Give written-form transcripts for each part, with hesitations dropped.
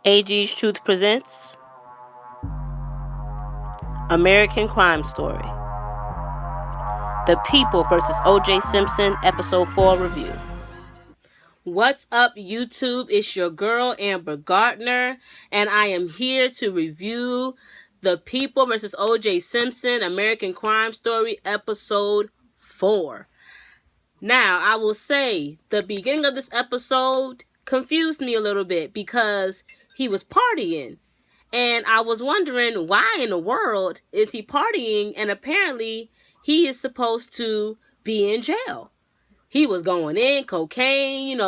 AG's Truth presents American Crime Story. The People versus O.J. Simpson, Episode 4 review. What's up, YouTube? It's your girl, Amber Gardner, and I am here to review The People versus O.J. Simpson, American Crime Story, Episode 4. Now, I will say, the beginning of this episode confused me a little bit because he was partying. And I was wondering, why in the world is he partying? And apparently, he is supposed to be in jail. He was going in, cocaine,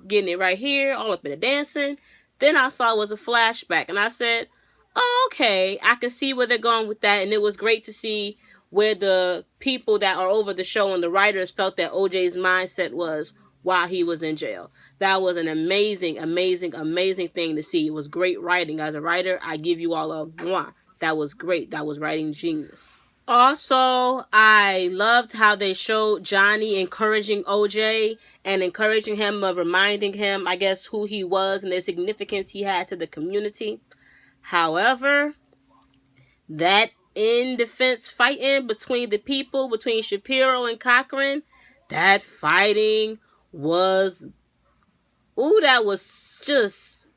getting it right here, all up in the dancing. Then I saw it was a flashback. And I said, oh, okay, I can see where they're going with that. And it was great to see where the people that are over the show and the writers felt that OJ's mindset was while he was in jail. That was an amazing, amazing, amazing thing to see. It was great writing. As a writer, I give you all a mwah. That was great. That was writing genius. Also, I loved how they showed Johnny encouraging OJ and encouraging him, reminding him, I guess, who he was and the significance he had to the community. However, that in-defense fighting between the people, between Shapiro and Cochran, that fighting was, that was just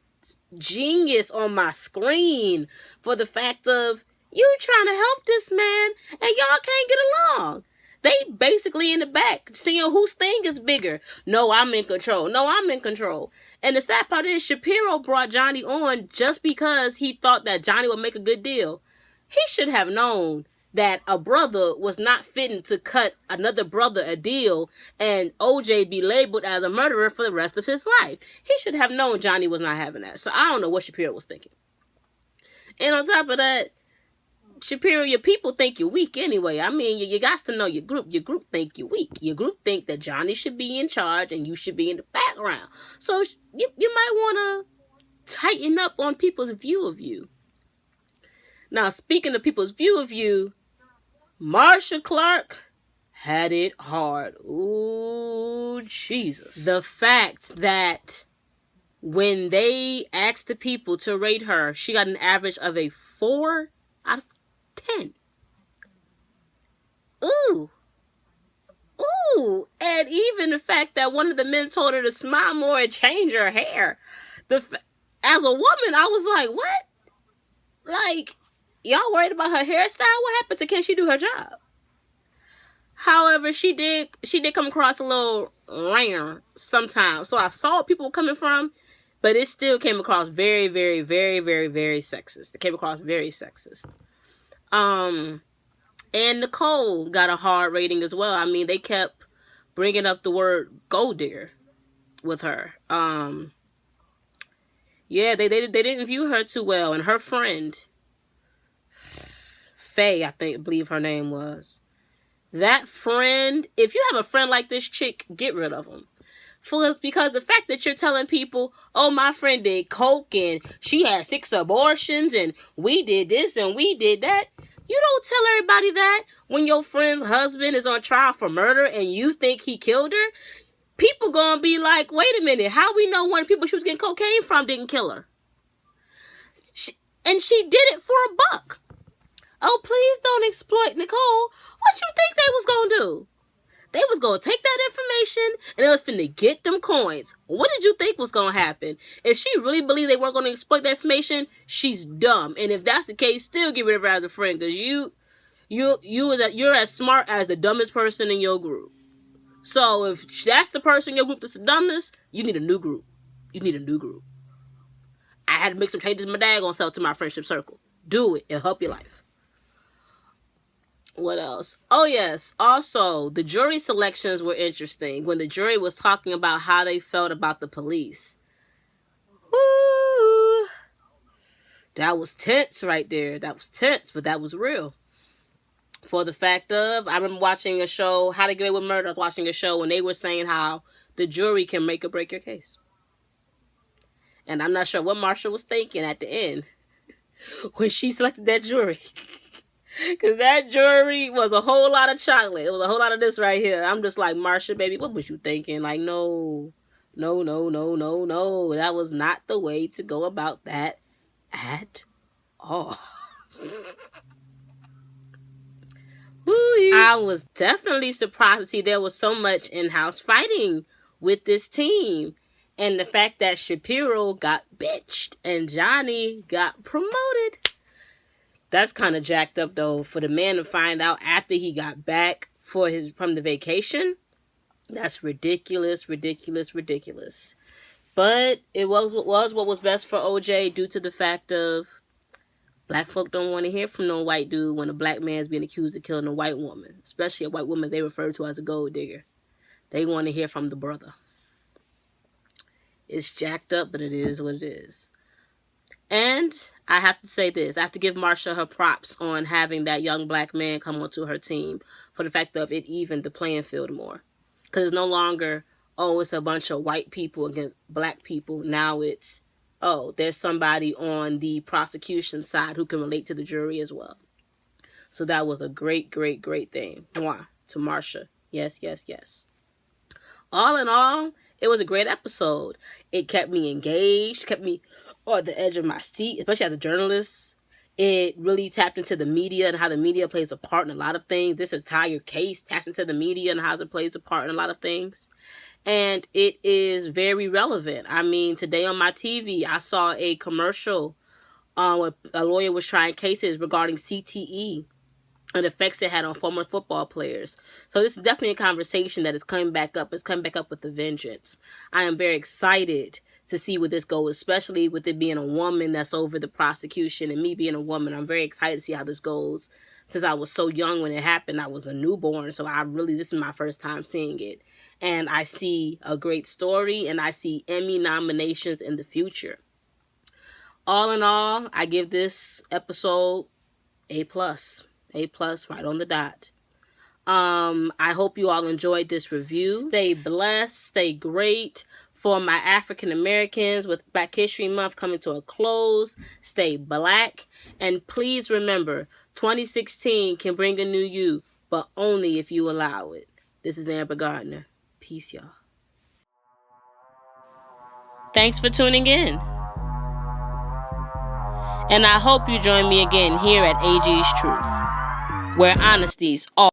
genius on my screen for the fact of you trying to help this man and y'all can't get along. They basically in the back seeing whose thing is bigger. No, I'm in control. No, I'm in control. And the sad part is Shapiro brought Johnny on just because he thought that Johnny would make a good deal. He should have known that a brother was not fitting to cut another brother a deal and OJ be labeled as a murderer for the rest of his life. He should have known Johnny was not having that. So I don't know what Shapiro was thinking. And on top of that, Shapiro, your people think you're weak anyway. I mean, you got to know your group. Your group think you're weak. Your group think that Johnny should be in charge and you should be in the background. So you might want to tighten up on people's view of you. Now, speaking of people's view of you, Marsha Clark had it hard. Ooh, Jesus. The fact that when they asked the people to rate her, she got an average of a 4 out of 10. Ooh. And even the fact that one of the men told her to smile more and change her hair. As a woman, I was like, what? Like, y'all worried about her hairstyle? What happened to can she do her job? However, she did come across a little rare sometimes. So I saw what people were coming from, but it still came across very, very, very, very, very sexist. It came across very sexist. And Nicole got a hard rating as well. I mean, they kept bringing up the word gold digger with her. Yeah, they didn't view her too well. And her friend, Faye, I believe her name was. That friend, if you have a friend like this chick, get rid of them. Because the fact that you're telling people, oh, my friend did coke and she had 6 abortions and we did this and we did that. You don't tell everybody that when your friend's husband is on trial for murder and you think he killed her. People gonna be like, wait a minute, how we know one of the people she was getting cocaine from didn't kill her? And she did it for $1. Oh, please don't exploit Nicole. What you think they was gonna do? They was gonna take that information and it was finna get them coins. What did you think was gonna happen? If she really believed they weren't gonna exploit that information, she's dumb. And if that's the case, still get rid of her as a friend, because you're as smart as the dumbest person in your group. So if that's the person in your group that's the dumbest, you need a new group. I had to make some changes in my daggone self to my friendship circle. Do it. It'll help your life. What else? Oh, yes. Also, the jury selections were interesting when the jury was talking about how they felt about the police. Woo! That was tense right there. That was tense, but that was real. For the fact of, I remember watching a show, How to Get Away with Murder. I was watching a show and they were saying how the jury can make or break your case. And I'm not sure what Marsha was thinking at the end when she selected that jury. Because that jury was a whole lot of chocolate. It was a whole lot of this right here. I'm just like, Marsha, baby, what was you thinking? Like, no, No, no, no, no, no. That was not the way to go about that at all. I was definitely surprised to see there was so much in-house fighting with this team. And the fact that Shapiro got bitched and Johnny got promoted. That's kind of jacked up, though, for the man to find out after he got back from the vacation. That's ridiculous, ridiculous, ridiculous. But it was what was best for OJ due to the fact of black folk don't want to hear from no white dude when a black man's being accused of killing a white woman, especially a white woman they refer to as a gold digger. They want to hear from the brother. It's jacked up, but it is what it is. And I have to say this. I have to give Marsha her props on having that young black man come onto her team for the fact of it evened the playing field more. Because it's no longer, oh, it's a bunch of white people against black people. Now it's, oh, there's somebody on the prosecution side who can relate to the jury as well. So that was a great, great, great thing. Mwah, to Marsha. Yes, yes, yes. All in all, it was a great episode. It kept me engaged, kept me on the edge of my seat, especially as a journalist. It really tapped into the media and how the media plays a part in a lot of things. This entire case tapped into the media and how it plays a part in a lot of things. And it is very relevant. I mean, today on my TV, I saw a commercial where a lawyer was trying cases regarding CTE and effects it had on former football players. So this is definitely a conversation that is coming back up. It's coming back up with a vengeance. I am very excited to see where this goes, especially with it being a woman that's over the prosecution and me being a woman. I'm very excited to see how this goes. Since I was so young when it happened, I was a newborn. So this is my first time seeing it. And I see a great story and I see Emmy nominations in the future. All in all, I give this episode A+. A+, right on the dot. I hope you all enjoyed this review. Stay blessed, stay great. For my African Americans, with Black History Month coming to a close, stay black. And please remember, 2016 can bring a new you, but only if you allow it. This is Amber Gardner. Peace, y'all. Thanks for tuning in. And I hope you join me again here at AG's Truth, where honesty's all